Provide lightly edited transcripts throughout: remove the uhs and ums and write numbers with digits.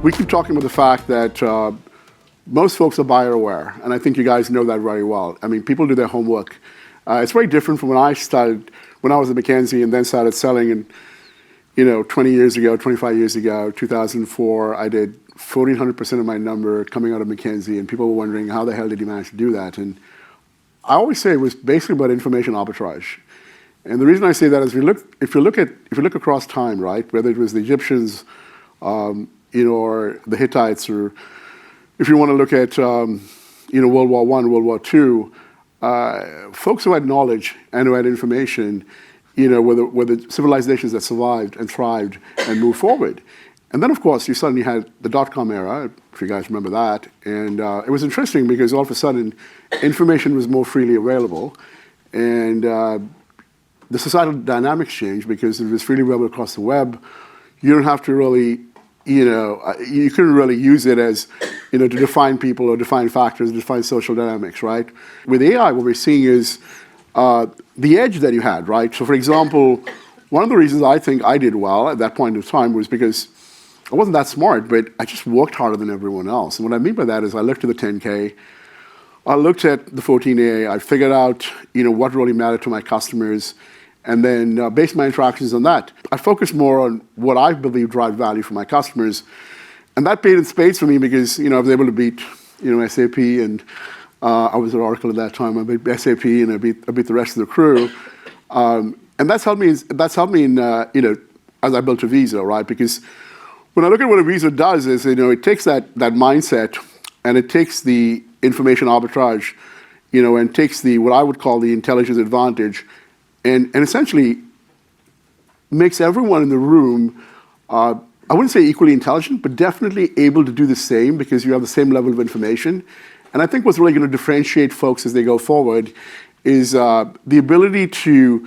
We keep talking about the fact that most folks are buyer aware, and I think you guys know that very well. I mean, people do their homework. It's very different from when I started, when I was at McKinsey and then started selling. And 20 years ago, 25 years ago, 2004, I did 1,400% of my number coming out of McKinsey, and people were wondering how the hell did you manage to do that? And I always say it was basically about information arbitrage. And the reason I say that is if you look across time, right, whether it was the Egyptians, or the Hittites, or if you want to look at World War I, World War II, folks who had knowledge and who had information, were the civilizations that survived and thrived and moved forward. And then, of course, you suddenly had the dot-com era, if you guys remember that. And it was interesting because all of a sudden, information was more freely available. And the societal dynamics changed because it was freely available across the web. You don't have to really, you couldn't really use it as, to define people or define factors, define social dynamics, right? With AI, what we're seeing is the edge that you had, right? So, for example, one of the reasons I think I did well at that point in time was because I wasn't that smart, but I just worked harder than everyone else. And what I mean by that is I looked at the 10K, I looked at the 14A, I figured out, what really mattered to my customers, and then based my interactions on that. I focused more on what I believe drive value for my customers. And that paid in spades for me because, I was able to beat, SAP, and I was at Oracle at that time. I beat SAP, and I beat the rest of the crew. And that's helped me in, as I built Aviso, right? Because when I look at what Aviso does is, it takes that mindset and it takes the information arbitrage, and takes what I would call the intelligence advantage, and essentially makes everyone in the room, I wouldn't say equally intelligent, but definitely able to do the same because you have the same level of information. And I think what's really going to differentiate folks as they go forward is the ability to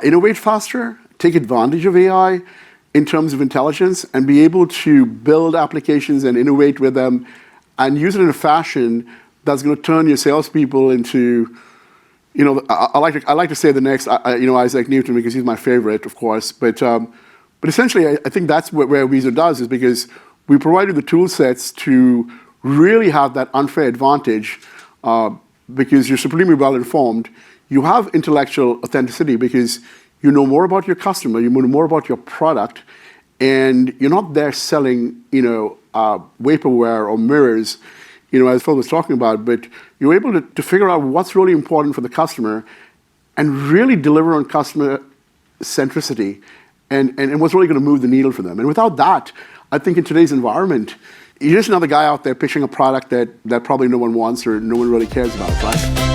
innovate faster, take advantage of AI in terms of intelligence, and be able to build applications and innovate with them and use it in a fashion that's going to turn your salespeople into, I like to say the next, Isaac Newton, because he's my favorite, of course. But essentially, I think that's where Aviso does, is because we provide you the tool sets to really have that unfair advantage because you're supremely well informed. You have intellectual authenticity because you know more about your customer, you know more about your product, and you're not there selling, vaporware or mirrors, as Phil was talking about, but you're able to figure out what's really important for the customer and really deliver on customer centricity and what's really going to move the needle for them. And without that, I think in today's environment, you're just another guy out there pitching a product that probably no one wants or no one really cares about, right?